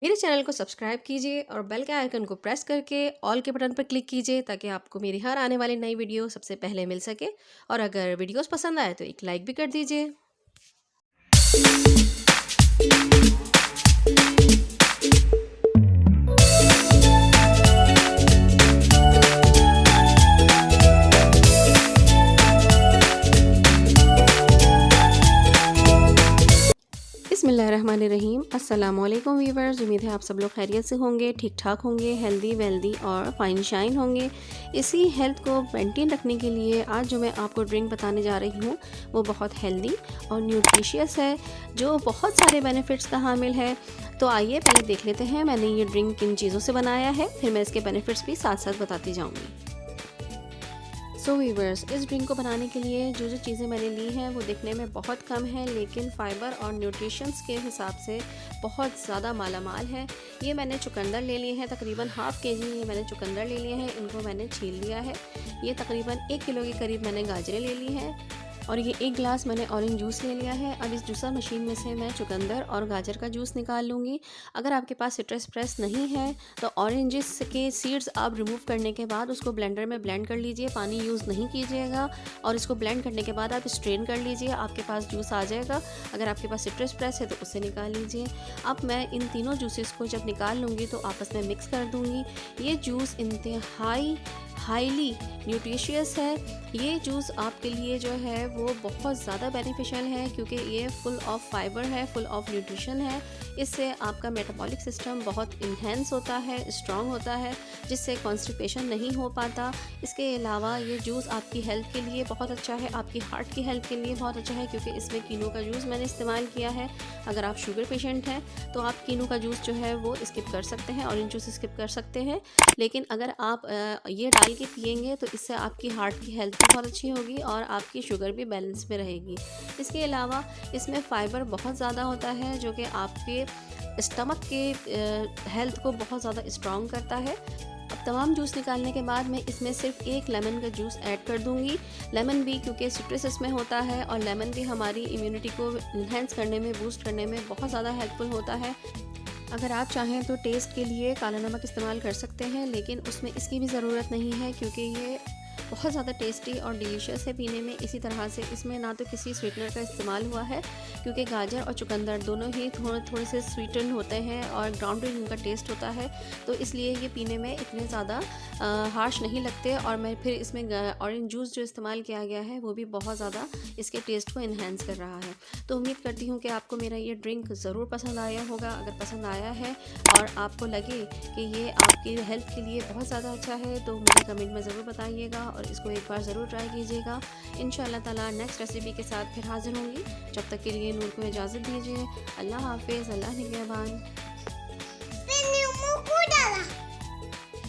मेरे चैनल को सब्सक्राइब कीजिए और बेल के आइकन को प्रेस करके ऑल के बटन पर क्लिक कीजिए ताकि आपको मेरी हर आने वाली नई वीडियो सबसे पहले मिल सके। और अगर वीडियोस पसंद आए तो एक लाइक भी कर दीजिए। बिस्मिल्लाहिर्रहमानिर्रहीम। अस्सलामुअलैकुम वीवर्स, उम्मीद है आप सब लोग खैरियत से होंगे, ठीक ठाक होंगे, हेल्दी वेल्दी और फाइन शाइन होंगे। इसी हेल्थ को मेंटेन रखने के लिए आज जो मैं आपको ड्रिंक बताने जा रही हूँ वो बहुत हेल्दी और न्यूट्रिशियस है, जो बहुत सारे बेनिफिट्स का हामिल है। तो आइए पहले देख लेते हैं मैंने ये ड्रिंक किन चीज़ों से बनाया है, फिर मैं इसके बेनिफिट्स भी साथ साथ बताती जाऊँगी। सो वीवर्स, इस ड्रिंक को बनाने के लिए जो जो चीज़ें मैंने ली हैं वो दिखने में बहुत कम है, लेकिन फ़ाइबर और न्यूट्रिशंस के हिसाब से बहुत ज़्यादा मालामाल है। ये मैंने चुकंदर ले लिए हैं, तकरीबन हाफ़ केजी ये मैंने चुकंदर ले लिए हैं, इनको मैंने छील लिया है। ये तकरीबन 1 किलो के करीब मैंने गाजरें ले ली हैं और ये 1 गिलास मैंने ऑरेंज जूस ले लिया है। अब इस जूसर मशीन में से मैं चुकंदर और गाजर का जूस निकाल लूँगी। अगर आपके पास सिट्रस प्रेस नहीं है तो ऑरेंजेस के सीड्स आप रिमूव करने के बाद उसको ब्लेंडर में ब्लेंड कर लीजिए, पानी यूज़ नहीं कीजिएगा। और इसको ब्लेंड करने के बाद आप स्ट्रेन कर लीजिए, आपके पास जूस आ जाएगा। अगर आपके पास सिट्रस प्रेस है तो उससे निकाल लीजिए। अब मैं इन तीनों जूसेस को जब निकाल लूँगी तो आपस में मिक्स कर दूँगी। ये जूस इंतहाई हाईली न्यूट्रिशियस है। ये जूस आपके लिए जो है वो बहुत ज़्यादा बेनिफिशियल है, क्योंकि ये फुल ऑफ फाइबर है, फुल ऑफ न्यूट्रिशन है। इससे आपका मेटाबॉलिक सिस्टम बहुत इन्हेंस होता है, स्ट्रॉन्ग होता है, जिससे कॉन्स्टिपेशन नहीं हो पाता। इसके अलावा ये जूस आपकी हेल्थ के लिए बहुत अच्छा है, आपकी हार्ट की हेल्थ के लिए बहुत अच्छा है, क्योंकि इसमें कीनू का जूस मैंने इस्तेमाल किया है। अगर आप शुगर पेशेंट हैं तो आप कीनू का जूस जो है वो स्किप कर सकते हैं, ऑरेंज जूस स्किप कर सकते हैं। लेकिन अगर आप ये डाल के पियेंगे तो इससे आपकी हार्ट की हेल्थ भी बहुत अच्छी होगी और आपकी शुगर भी बैलेंस में रहेगी। इसके अलावा इसमें फ़ाइबर बहुत ज़्यादा होता है, जो कि आपके स्टमक के हेल्थ को बहुत ज़्यादा स्ट्रॉन्ग करता है। अब तमाम जूस निकालने के बाद मैं इसमें सिर्फ 1 लेमन का जूस ऐड कर दूंगी। लेमन भी क्योंकि सिट्रस इसमें होता है और लेमन भी हमारी इम्यूनिटी को इन्हेंस करने में, बूस्ट करने में बहुत ज़्यादा हेल्पफुल होता है। अगर आप चाहें तो टेस्ट के लिए काला नमक इस्तेमाल कर सकते हैं, लेकिन उसमें इसकी भी ज़रूरत नहीं है, क्योंकि ये बहुत ज़्यादा टेस्टी और डिलीशियस है पीने में। इसी तरह से इसमें ना तो किसी स्वीटनर का इस्तेमाल हुआ है, क्योंकि गाजर और चुकंदर दोनों ही थोड़े से स्वीटन होते हैं और ग्राउंडेड इनका टेस्ट होता है, तो इसलिए ये पीने में इतने ज़्यादा हार्श नहीं लगते। और मैं फिर इसमें ऑरेंज जूस जो इस्तेमाल किया गया है वो भी बहुत ज़्यादा इसके टेस्ट को इन्हेंस कर रहा है। तो उम्मीद करती हूँ कि आपको मेरा ये ड्रिंक ज़रूर पसंद आया होगा। अगर पसंद आया है और आपको लगे कि ये आपकी हेल्थ के लिए बहुत ज़्यादा अच्छा है तो मुझे कमेंट में ज़रूर बताइएगा और इसको एक बार ज़रूर ट्राई कीजिएगा। इंशाअल्लाह ताला नेक्स्ट रेसिपी के साथ फिर हाज़िर होंगी। जब तक के लिए नूर को इजाज़त दीजिए। अल्लाह हाफ़िज़, अल्लाह निगहबान।